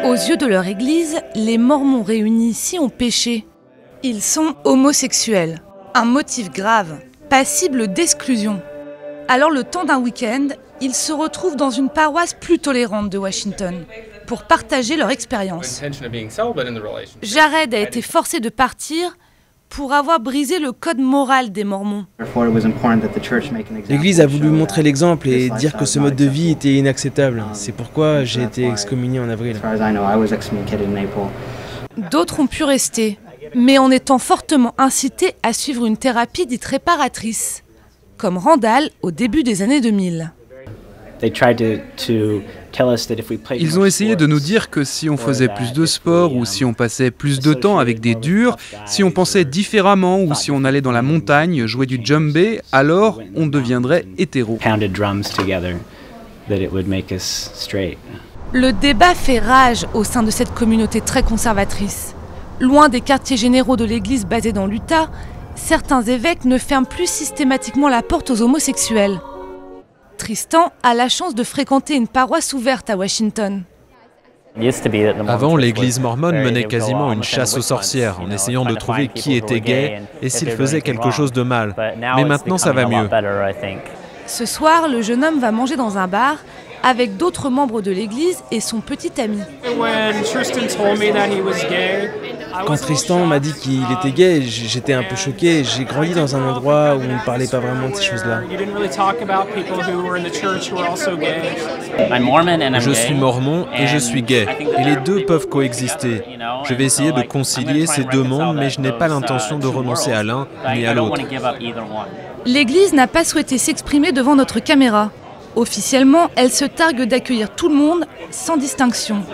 Aux yeux de leur église, les Mormons réunis ici ont péché. Ils sont homosexuels, un motif grave, passible d'exclusion. Alors le temps d'un week-end, ils se retrouvent dans une paroisse plus tolérante de Washington pour partager leur expérience. Jared a été forcé de partir pour avoir brisé le code moral des Mormons. L'Église a voulu montrer l'exemple et dire que ce mode de vie était inacceptable. C'est pourquoi j'ai été excommunié en avril. D'autres ont pu rester, mais en étant fortement incités à suivre une thérapie dite réparatrice, comme Randall au début des années 2000. Ils ont essayé de nous dire que si on faisait plus de sport ou si on passait plus de temps avec des durs, si on pensait différemment ou si on allait dans la montagne jouer du djembé, alors on deviendrait hétéro. Le débat fait rage au sein de cette communauté très conservatrice. Loin des quartiers généraux de l'église basée dans l'Utah, certains évêques ne ferment plus systématiquement la porte aux homosexuels. Tristan a la chance de fréquenter une paroisse ouverte à Washington. Avant, l'église mormone menait quasiment une chasse aux sorcières en essayant de trouver qui était gay et s'il faisait quelque chose de mal. Mais maintenant, ça va mieux. Ce soir, le jeune homme va manger dans un bar avec d'autres membres de l'église et son petit ami. Quand Tristan m'a dit qu'il était gay, j'étais un peu choqué. J'ai grandi dans un endroit où on ne parlait pas vraiment de ces choses-là. Je suis mormon et je suis gay, et les deux peuvent coexister. Je vais essayer de concilier ces deux mondes, mais je n'ai pas l'intention de renoncer à l'un ni à l'autre. L'église n'a pas souhaité s'exprimer devant notre caméra. Officiellement, elle se targue d'accueillir tout le monde, sans distinction.